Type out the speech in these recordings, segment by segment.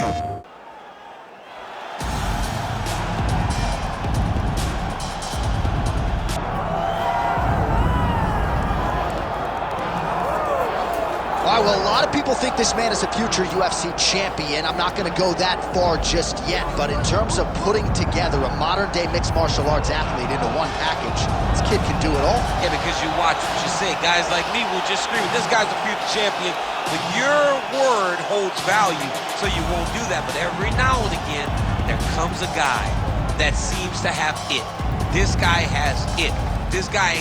All right, well, a lot of people think this man is a future UFC champion. I'm not going to go that far just yet, but in terms of putting together a modern-day mixed martial arts athlete into one package, this kid can do it all. Yeah, because you watch what you say. Guys like me will just scream, this guy's a future champion, but your word holds value, so you won't do that. But every now and again, there comes a guy that seems to have it. This guy has it. This guy,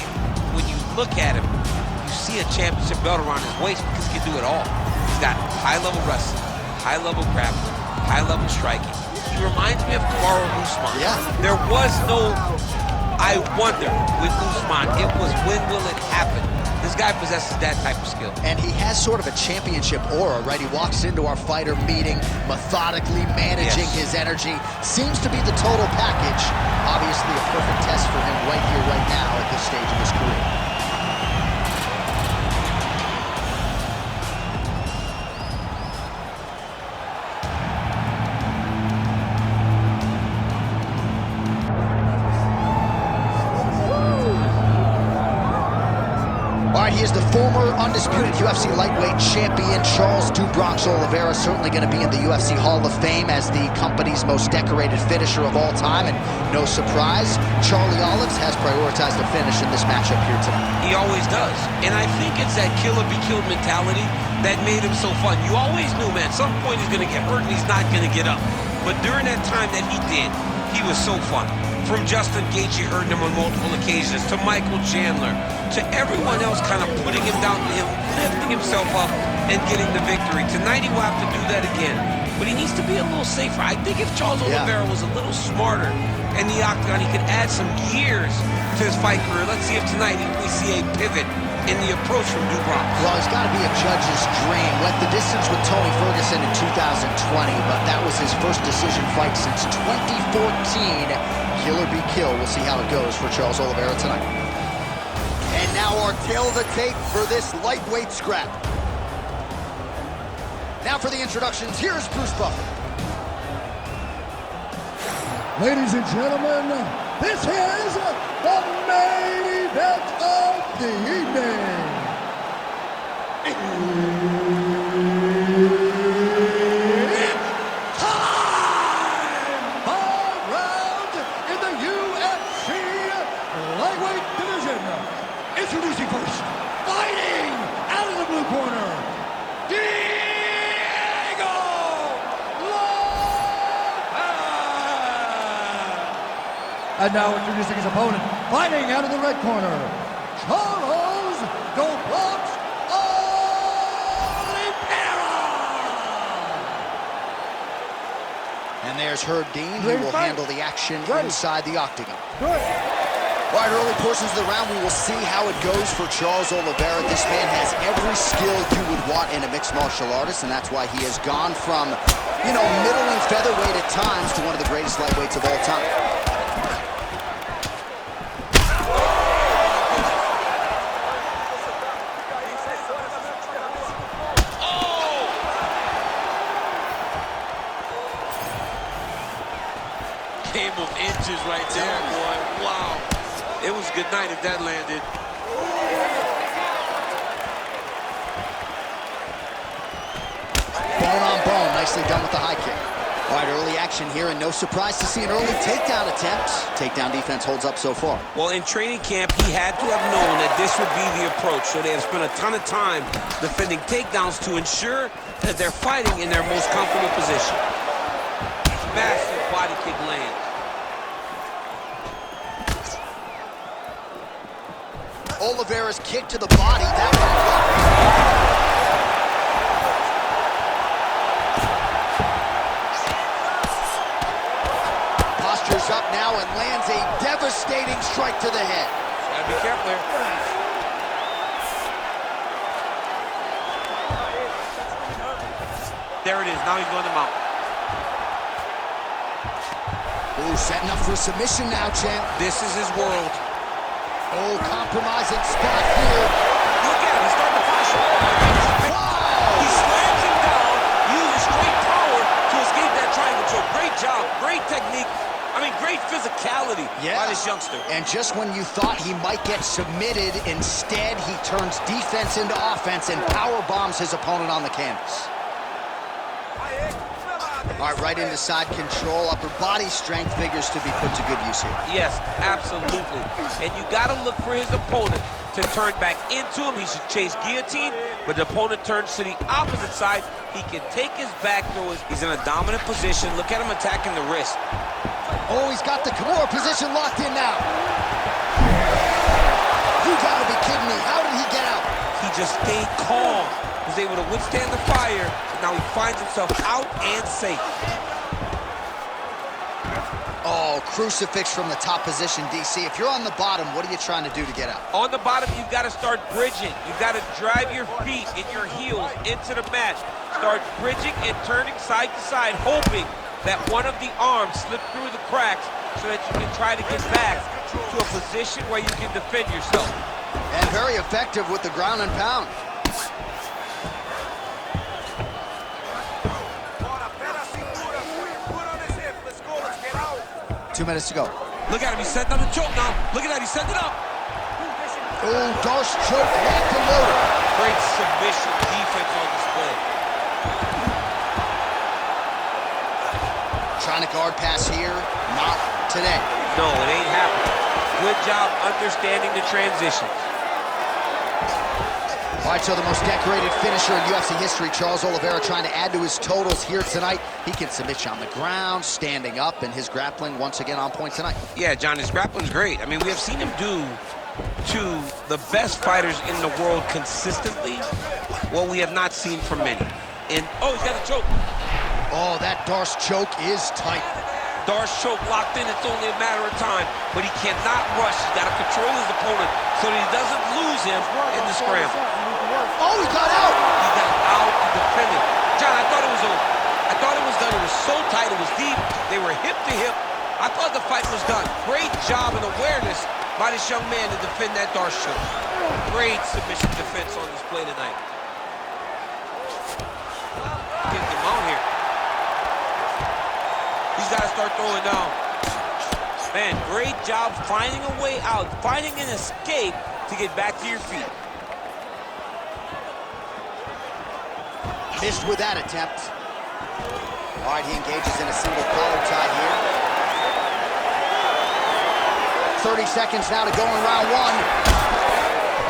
when you look at him, you see a championship belt around his waist because he can do it all. He's got high-level wrestling, high-level grappling, high-level striking. He reminds me of Gamrot Usman. Yeah. There was no I wonder with Usman. It was when will it happen? This guy possesses that type of skill. And he has sort of a championship aura, right? He walks into our fighter meeting, methodically managing his energy. Seems to be the total package. Obviously a perfect test for him right here, right now at this stage of his career. He is the former undisputed UFC lightweight champion, Charles Bronxs Oliveira, certainly going to be in the UFC Hall of Fame as the company's most decorated finisher of all time. And no surprise, Charlie Olives has prioritized a finish in this matchup here tonight. He always does. And I think it's that killer be killed mentality that made him so fun. You always knew, man, at some point he's going to get hurt and he's not going to get up. But during that time that he did, he was so fun. From Justin Gaethje hurting him on multiple occasions, to Michael Chandler, to everyone else kind of putting him down to him, lifting himself up and getting the victory. Tonight he will have to do that again, but he needs to be a little safer. I think if Charles Oliveira was a little smarter in the octagon, he could add some gears to his fight career. Let's see if tonight we see a pivot in the approach from Bronxs. Well, it's got to be a judge's dream. Went the distance with Tony Ferguson in 2020, but that was his first decision fight since 2014. Killer be kill. We'll see how it goes for Charles Oliveira tonight. And now our tail of the tape for this lightweight scrap. Now for the introductions, here's Bruce Buffer. Ladies and gentlemen, this is the main event of the evening. It's time! 5 rounds in the UFC lightweight division. Introducing first, fighting out of the blue corner, and now introducing his opponent, fighting out of the red corner, Charles Bronxs Oliveira! And there's Herb Dean, who will handle the action inside the octagon. Good. All right, early portions of the round, we will see how it goes for Charles Oliveira. This man has every skill you would want in a mixed martial artist, and that's why he has gone from, middle and featherweight at times to one of the greatest lightweights of all time. Game of inches right there, boy. Wow. It was a good night if that landed. Bone on bone, nicely done with the high kick. All right, early action here, and no surprise to see an early takedown attempt. Takedown defense holds up so far. Well, in training camp, he had to have known that this would be the approach, so they have spent a ton of time defending takedowns to ensure that they're fighting in their most comfortable position. Massive body kick lands. Oliveira's kick to the body, that one blocked. Postures up now and lands a devastating strike to the head. Gotta be careful there. There it is, now he's going to mount. Ooh, setting up for submission now, champ. This is his world. Oh, compromising spot here. Look at him, he's starting to flash. Wow! He slams him down, uses straight power to escape. by this youngster. And just when you thought he might get submitted, instead he turns defense into offense and power bombs his opponent on the canvas. All right, right into side control. Upper body strength figures to be put to good use here. Yes, absolutely. And you got to look for his opponent to turn back into him. He should chase guillotine, but the opponent turns to the opposite side. He can take his back throw. He's in a dominant position. Look at him attacking the wrist. Oh, he's got the Kimura position locked in now. You gotta be kidding me. How did he get out? He just stayed calm. Was able to withstand the fire. Now he finds himself out and safe. Oh, crucifix from the top position, DC. If you're on the bottom, what are you trying to do to get out? On the bottom, you've got to start bridging. You've got to drive your feet and your heels into the mat. Start bridging and turning side to side, hoping that one of the arms slip through the cracks so that you can try to get back to a position where you can defend yourself. And very effective with the ground and pound. 2 minutes to go. Look at him, he's setting up the choke now. Look at that, he's setting it up. Oh, Darce choke, locked and loaded. Great submission defense on display. Trying to guard pass here, not today. No, it ain't happening. Good job understanding the transitions. All right, so the most decorated finisher in UFC history, Charles Oliveira, trying to add to his totals here tonight. He can submit you on the ground, standing up, and his grappling once again on point tonight. Yeah, John, his grappling's great. I mean, we have seen him do to the best fighters in the world consistently what we have not seen from many. And, oh, he's got a choke. Oh, that Darce choke is tight. Darce choke locked in, it's only a matter of time, but he cannot rush. He's got to control his opponent so that he doesn't lose him in the scramble. Oh, he got out! He got out and defended. John, I thought it was over. I thought it was done. It was so tight, it was deep. They were hip to hip. I thought the fight was done. Great job and awareness by this young man to defend that Darce choke. Great submission defense on display tonight. Get him out here. He's got to start throwing down. Man, great job finding a way out, finding an escape to get back to your feet. Missed with that attempt. All right, he engages in a single collar tie here. 30 seconds now to go in round one.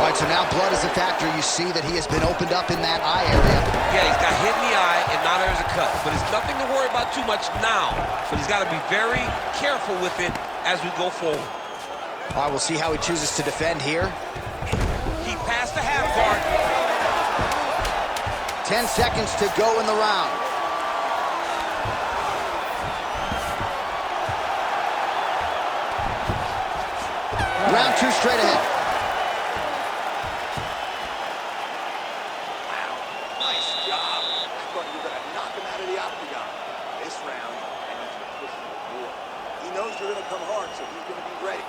All right, so now blood is a factor. You see that he has been opened up in that eye area. Yeah, he's got hit in the eye, and now there's a cut. But it's nothing to worry about too much now. But he's got to be very careful with it as we go forward. All right, we'll see how he chooses to defend here. He passed the half guard. 10 seconds to go in the round. Round two straight ahead. Wow, nice job. I thought you were going to knock him out of the octagon. This round, I need you to push him more. He knows you're going to come hard, so he's going to be ready.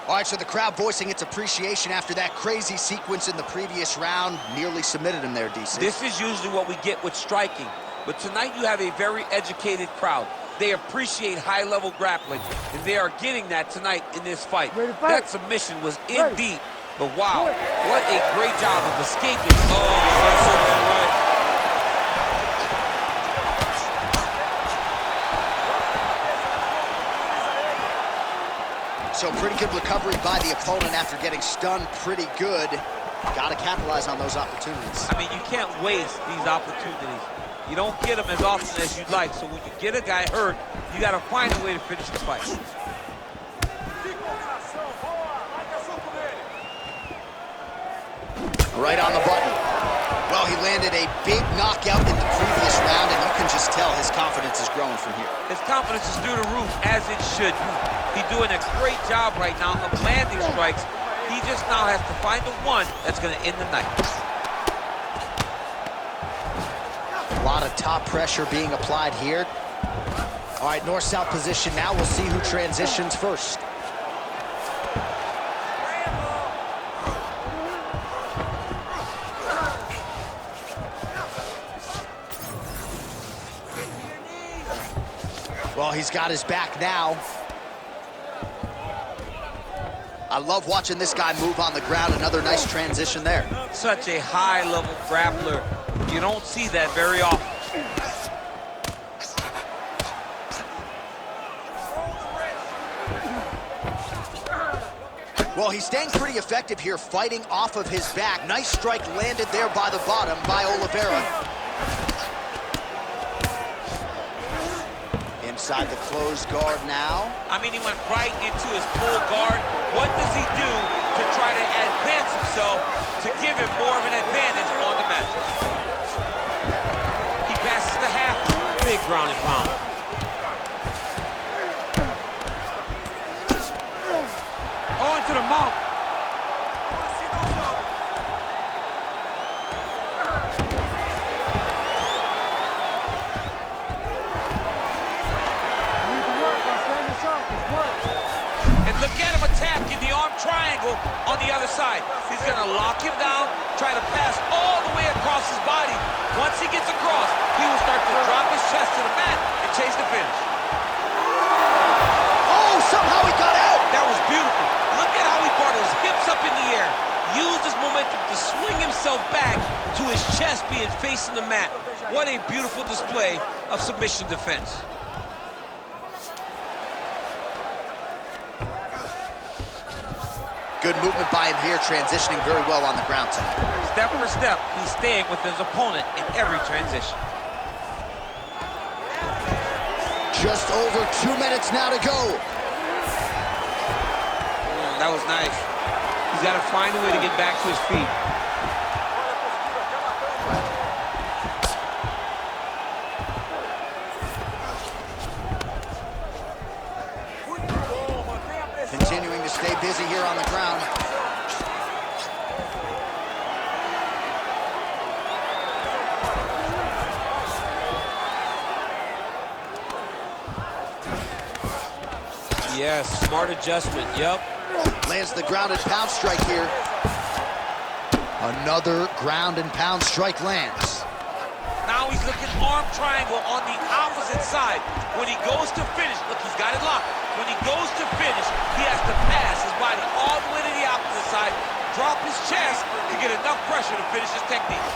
All right, so the crowd voicing its appreciation after that crazy sequence in the previous round. Nearly submitted him there, DC. This is usually what we get with striking. But tonight you have a very educated crowd. They appreciate high-level grappling, and they are getting that tonight in this fight. That submission was in deep, but wow, what a great job of escaping. Oh, that's so right. So pretty good recovery by the opponent after getting stunned pretty good. Got to capitalize on those opportunities. I mean, you can't waste these opportunities. You don't get them as often as you'd like. So when you get a guy hurt, you got to find a way to finish the fight. Right on the button. Well, he landed a big knockout in the previous round, and you can just tell his confidence is growing from here. His confidence is through the roof, as it should be. He's doing a great job right now of landing strikes. He just now has to find the one that's going to end the night. A lot of top pressure being applied here. All right, north-south position now. We'll see who transitions first. Well, he's got his back now. I love watching this guy move on the ground. Another nice transition there. Such a high-level grappler. You don't see that very often. Well, he's staying pretty effective here, fighting off of his back. Nice strike landed there by the bottom by Oliveira. Inside the closed guard now. I mean, he went right into his full guard. What does he do to try to advance himself to give him more of an advantage on the mat? He passes the half. Big ground and pound. Oh, into the mouth. And look at him attacking the arm triangle on the other side. He's gonna lock him down, try to pass all the way across his body. Once he gets across, he will start to drop his chest to the mat and chase the finish. Oh, somehow he got out! That was beautiful. Look at how he brought his hips up in the air, used his momentum to swing himself back to his chest being facing the mat. What a beautiful display of submission defense. Good movement by him here, transitioning very well on the ground tonight. Step for step, he's staying with his opponent in every transition. Just over 2 minutes now to go. That was nice. He's got to find a way to get back to his feet. Continuing to stay busy here on the ground. Yes, smart adjustment, yep. Lands the ground and pound strike here. Another ground and pound strike lands. Now he's looking arm triangle on the opposite side. When he goes to finish, look, he's got it locked. When he goes to finish, he has to pass his body all the way to the opposite side, drop his chest to get enough pressure to finish his technique.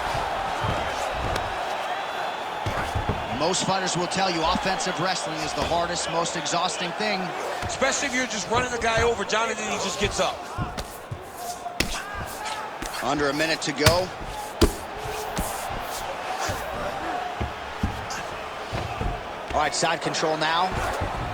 Most fighters will tell you offensive wrestling is the hardest, most exhausting thing. Especially if you're just running the guy over, Jonathan, he just gets up. Under a minute to go. All right, side control now.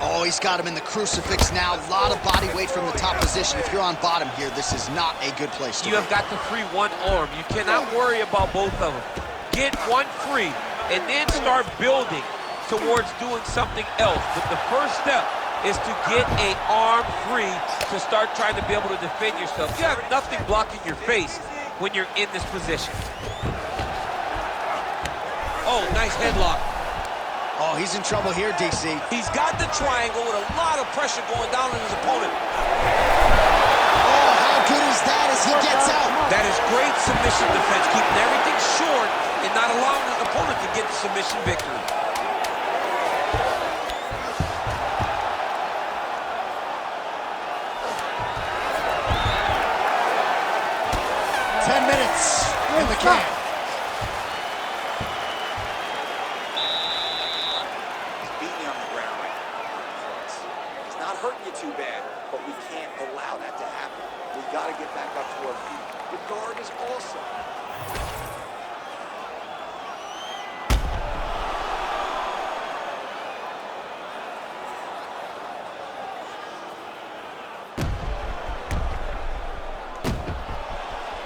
Oh, he's got him in the crucifix now. A lot of body weight from the top position. If you're on bottom here, this is not a good place to be. You have got to free one arm. You cannot worry about both of them. Get one free and then start building towards doing something else. But the first step is to get an arm free to start trying to be able to defend yourself. You have nothing blocking your face when you're in this position. Oh, nice headlock. Oh, he's in trouble here, DC. He's got the triangle with a lot of pressure going down on his opponent. Oh, how good is that as he gets out? That is great submission defense, keeping everything short and not allowing his opponent to get the submission victory. In the can. He's beating you on the ground right now. He's not hurting you too bad, but we can't allow that to happen. We got to get back up to our feet. The guard is awesome.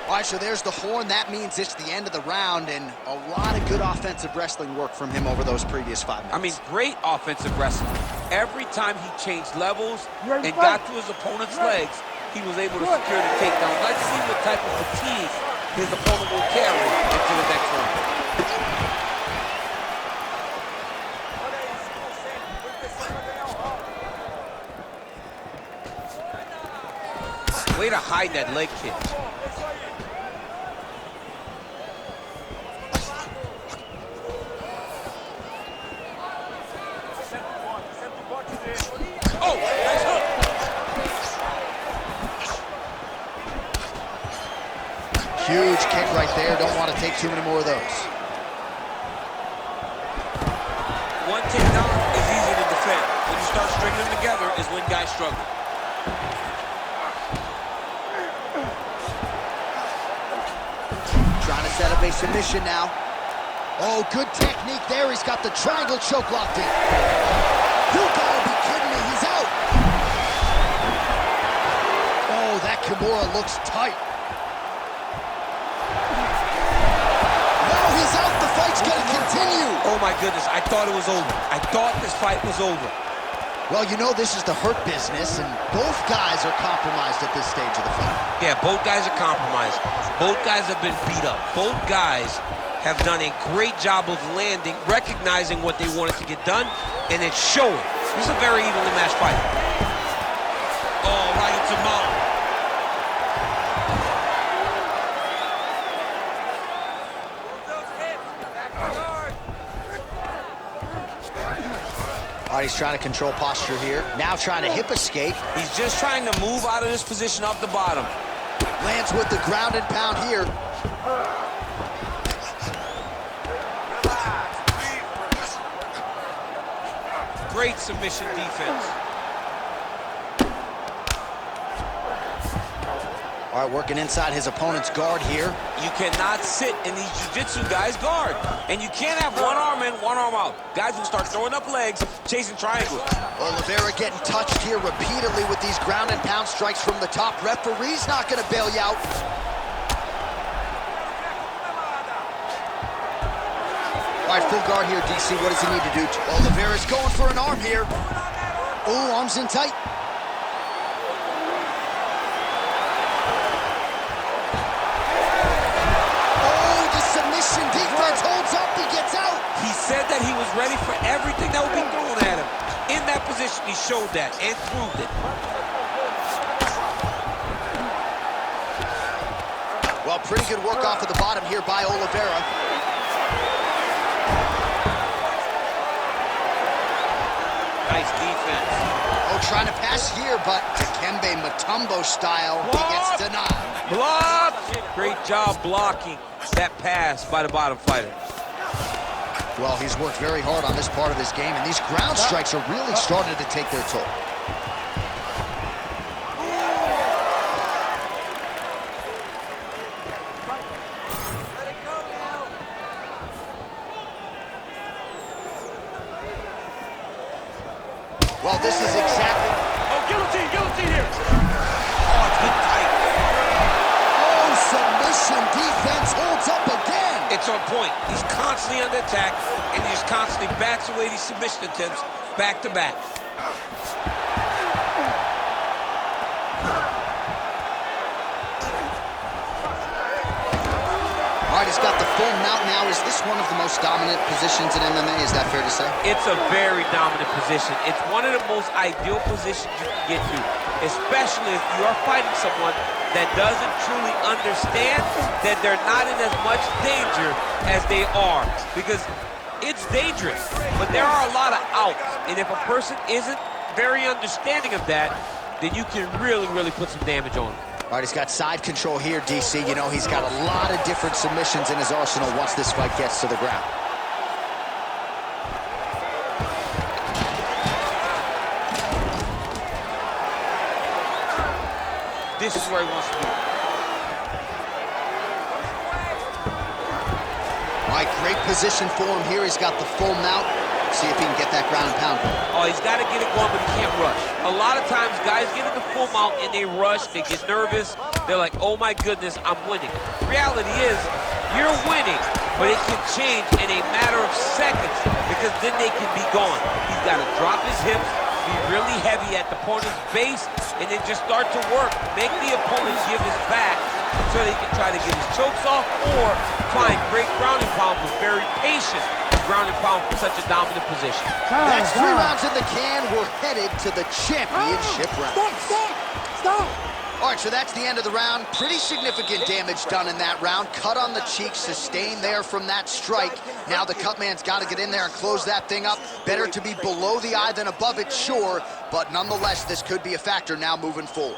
All right, so there's the horn. That means it's the end of the round, and a lot of good offensive wrestling work from him over those previous 5 minutes. I mean, great offensive wrestling. Every time he changed levels and got to his opponent's legs, he was able to secure the takedown. Let's see what type of fatigue his opponent will carry into the next round. Way to hide that leg kick. Huge kick right there. Don't want to take too many more of those. One takedown is easy to defend. When you start stringing them together is when guys struggle. Trying to set up a submission now. Oh, good technique there. He's got the triangle choke locked in. You gotta be kidding me. He's out. Oh, that Kimura looks tight. No, he's out. The fight's gonna continue. Oh my goodness, I thought it was over. I thought this fight was over. Well, you know this is the hurt business, and both guys are compromised at this stage of the fight. Yeah, both guys are compromised. Both guys have been beat up. Both guys have done a great job of landing, recognizing what they wanted to get done, and it's showing. This is a very evenly matched fight. Oh, right into Bout. All right, he's trying to control posture here. Now trying to hip escape. He's just trying to move out of this position off the bottom. Lands with the ground and pound here. Great submission defense. All right, working inside his opponent's guard here. You cannot sit in these jiu-jitsu guys' guard. And you can't have one arm in, one arm out. Guys will start throwing up legs, chasing triangles. Oliveira getting touched here repeatedly with these ground and pound strikes from the top. Referee's not going to bail you out. All right, full guard here, DC. What does he need to do? Oliveira's going for an arm here. Oh, arms in tight. Defense holds up, he gets out. He said that he was ready for everything that would be thrown at him. In that position, he showed that and proved it. Well, pretty good work off of the bottom here by Oliveira. Nice defense. Oh, trying to pass here, but Dikembe Mutombo style, he gets denied. Block! Great job blocking that pass by the bottom fighter. Well, he's worked very hard on this part of his game, and these ground strikes are really starting to take their toll. Well, this is exactly... Oh, guillotine here! Oh, it's getting tight. Oh, submission defense holds up again. It's on point. He's constantly under attack, and he just constantly bats away these submission attempts back to back. All right, he's got the full mount now. Is this one of the most dominant positions in MMA? Is that fair to say? It's a very dominant position. It's one of the most ideal positions you can get to, especially if you are fighting someone that doesn't truly understand that they're not in as much danger as they are. Because it's dangerous, but there are a lot of outs. And if a person isn't very understanding of that, then you can really, really put some damage on them. All right, he's got side control here, DC. You know, he's got a lot of different submissions in his arsenal once this fight gets to the ground. This is where he wants to be. All right, great position for him here. He's got the full mount. See if he can get that ground and pound going. Oh, he's got to get it going, but he can't rush. A lot of times, guys get in the full mount and they rush, they get nervous. They're like, oh my goodness, I'm winning. The reality is, you're winning, but it can change in a matter of seconds because then they can be gone. He's got to drop his hips, be really heavy at the opponent's base, and then just start to work. Make the opponent give his back so they can try to get his chokes off or find great ground and pound, but very patient ground and pound for such a dominant position. That's 3 rounds in the can. We're headed to the championship round. Stop! All right, so that's the end of the round. Pretty significant damage done in that round. Cut on the cheek, sustained there from that strike. Now the cut man's got to get in there and close that thing up. Better to be below the eye than above it, sure, but nonetheless, this could be a factor now moving forward.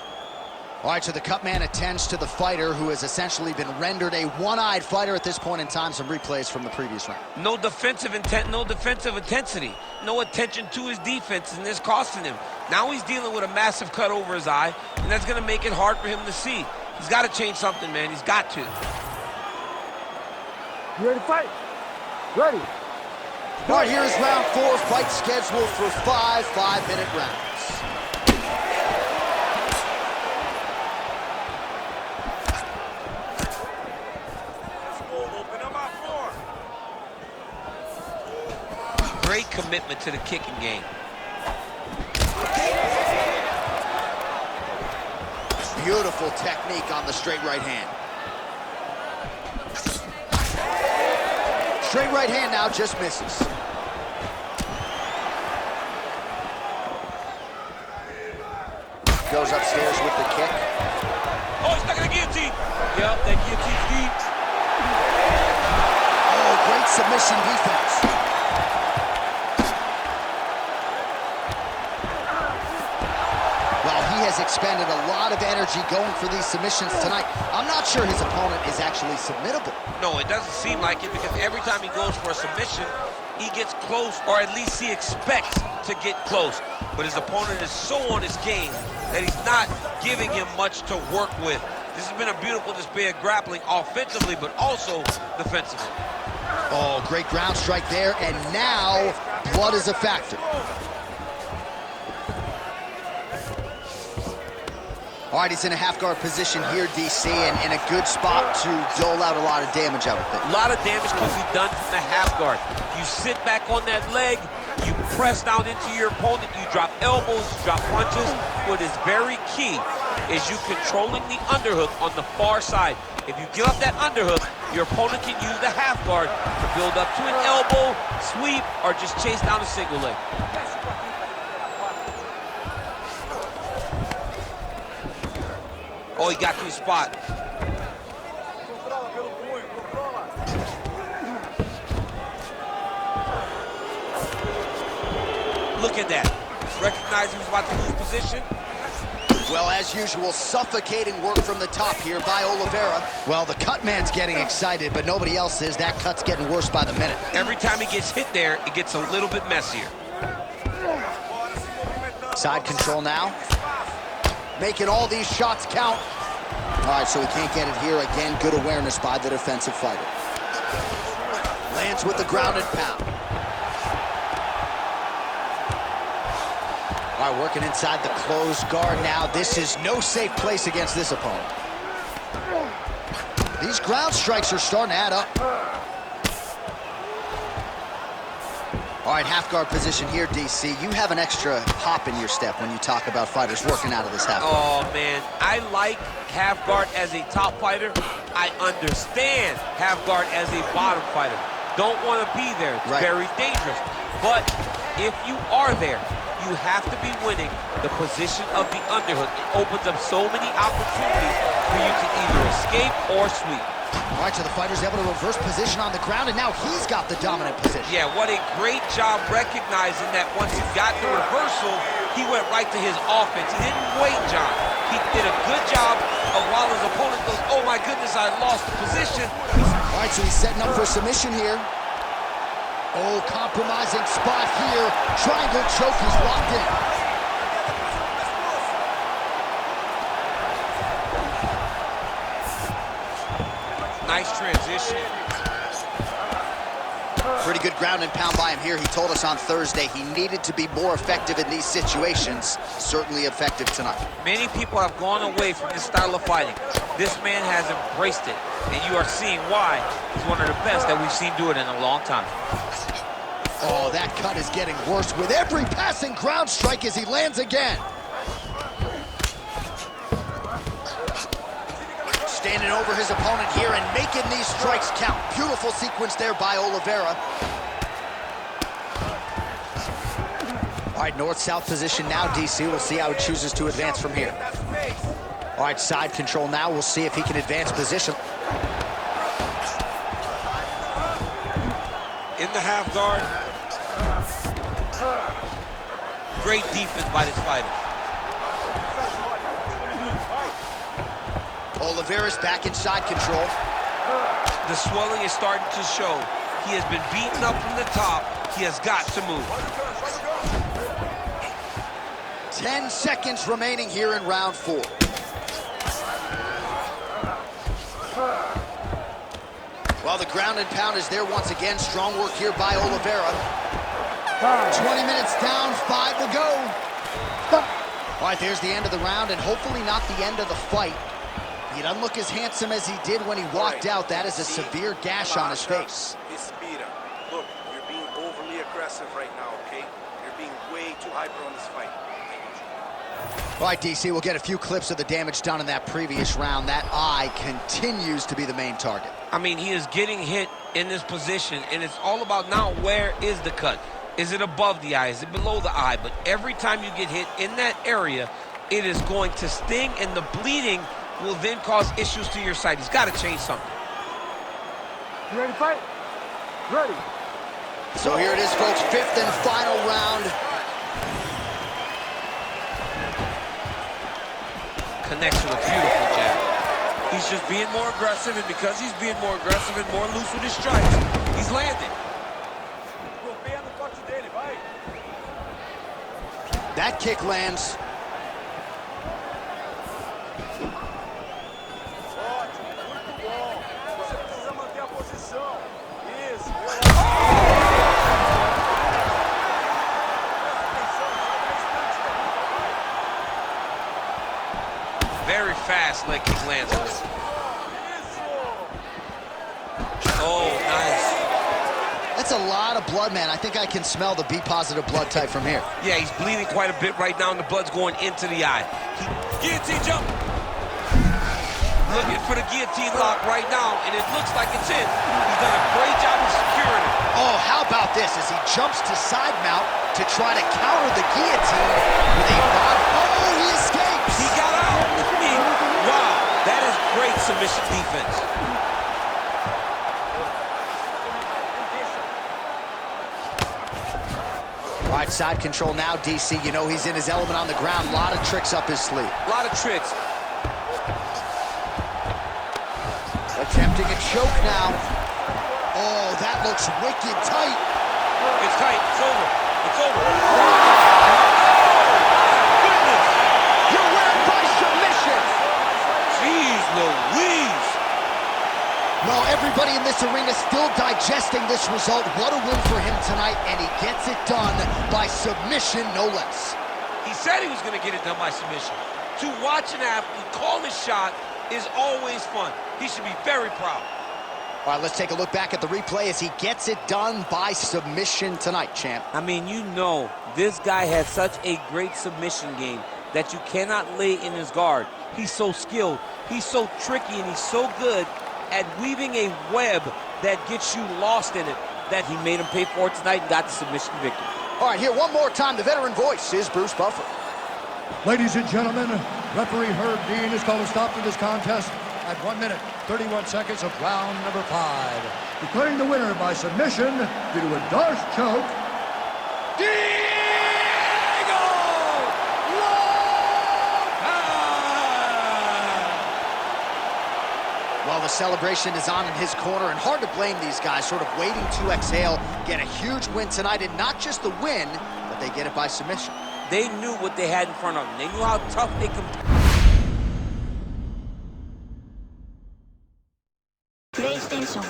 All right, so the cut man attends to the fighter who has essentially been rendered a one-eyed fighter at this point in time. Some replays from the previous round. No defensive intent, no defensive intensity. No attention to his defense, and this costing him. Now he's dealing with a massive cut over his eye, and that's going to make it hard for him to see. He's got to change something, man. He's got to. You ready to fight? Ready. All right, here's round 4, fight scheduled for 5 5-minute rounds. Great commitment to the kicking game. Beautiful technique on the straight right hand. Straight right hand now just misses. Goes upstairs with the kick. Oh, he's stuck in the guillotine. Yep, that guillotine's deep. Oh, great submission defense. Well, he has expended a lot of energy going for these submissions tonight. I'm not sure his opponent is actually submittable. No, it doesn't seem like it, because every time he goes for a submission, he gets close, or at least he expects to get close. But his opponent is so on his game that he's not giving him much to work with. This has been a beautiful display of grappling offensively, but also defensively. Oh, great ground strike there, and now blood is a factor. All right, he's in a half-guard position here, DC, and in a good spot to dole out a lot of damage, I would think. A lot of damage can be done from the half guard. You sit back on that leg, you press down into your opponent, you drop elbows, you drop punches. What is very key is you controlling the underhook on the far side. If you give up that underhook, your opponent can use the half guard to build up to an elbow, sweep, or just chase down a single leg. Oh, he got to his spot. Look at that. Recognize he was about to lose position. Well, as usual, suffocating work from the top here by Oliveira. Well, the cut man's getting excited, but nobody else is. That cut's getting worse by the minute. Every time he gets hit there, it gets a little bit messier. Side control now. Making all these shots count. All right, so he can't get it here. Again, good awareness by the defensive fighter. Lands with the ground and pound. All right, working inside the closed guard now. This is no safe place against this opponent. These ground strikes are starting to add up. All right, half guard position here, DC. You have an extra hop in your step when you talk about fighters working out of this half guard. Oh, man, I like half guard as a top fighter. I understand half guard as a bottom fighter. Don't want to be there. It's very dangerous. But if you are there, you have to be winning the position of the underhook. It opens up so many opportunities for you to either escape or sweep. All right, so the fighter's able to reverse position on the ground, and now he's got the dominant position. Yeah, what a great job recognizing that once he got the reversal, he went right to his offense. He didn't wait, John. He did a good job of while his opponent goes, oh my goodness, I lost the position. All right, so he's setting up for submission here. Oh, compromising spot here. Triangle choke, he's locked in. Nice transition. Pretty good ground and pound by him here. He told us on Thursday he needed to be more effective in these situations. Certainly effective tonight. Many people have gone away from this style of fighting. This man has embraced it, and you are seeing why he's one of the best that we've seen do it in a long time. Oh, that cut is getting worse with every passing ground strike as he lands again. Standing over his opponent here and making these strikes count. Beautiful sequence there by Oliveira. All right, north-south position now, DC. We'll see how he chooses to advance from here. All right, side control now. We'll see if he can advance position. In the half guard. Great defense by this fighter. Oliveira's back in side control. The swelling is starting to show. He has been beaten up from the top. He has got to move. 10 seconds remaining here in round 4. Well, the ground and pound is there once again. Strong work here by Oliveira. 20 minutes down, 5 to go. All right, there's the end of the round, and hopefully not the end of the fight. He doesn't look as handsome as he did when he walked out. That is a severe gash on his face. Look, you're being overly aggressive right now, okay? You're being way too hyper on this fight. All right, DC, we'll get a few clips of the damage done in that previous round. That eye continues to be the main target. I mean, he is getting hit in this position, and it's all about now where is the cut? Is it above the eye? Is it below the eye? But every time you get hit in that area, it is going to sting, and the bleeding will then cause issues to your sight. He's got to change something. You ready to fight? Ready. So here it is, folks, 5th and final round. Connects with a beautiful jab. He's just being more aggressive, and because he's being more aggressive and more loose with his strikes, he's landing. That kick lands. Very fast leg kick lands. Oh, nice. That's a lot of blood, man. I think I can smell the B-positive blood type from here. Yeah, he's bleeding quite a bit right now, and the blood's going into the eye. Guillotine jump. Looking for the guillotine lock right now, and it looks like it's in. He's done a great job of securing it. Oh, how about this as he jumps to side mount to try to counter the guillotine with a body. Oh, he escapes! He got out. Wow, that is great submission defense. All right, side control now, DC. You know he's in his element on the ground. A lot of tricks up his sleeve. A lot of tricks. Attempting a choke now. Oh, that looks wicked tight. It's tight. It's over. It's over. Goodness! You're winning by submission. Jeez Louise. Well, everybody in this arena still digesting this result. What a win for him tonight, and he gets it done by submission, no less. He said he was going to get it done by submission. To watch an athlete call his shot is always fun. He should be very proud. All right, let's take a look back at the replay as he gets it done by submission tonight, champ. I mean, you know, this guy has such a great submission game that you cannot lay in his guard. He's so skilled, he's so tricky, and he's so good at weaving a web that gets you lost in it that he made him pay for it tonight and got the submission victory. All right, here one more time, the veteran voice is Bruce Buffer. Ladies and gentlemen, referee Herb Dean has called a stop to this contest at 1 minute, 31 seconds of round number 5. Declaring the winner by submission due to a Darce choke, Diego Lopes! Well, the celebration is on in his corner, and hard to blame these guys, sort of waiting to exhale, get a huge win tonight, and not just the win, but they get it by submission. They knew what they had in front of them. They knew how tough they could. PlayStation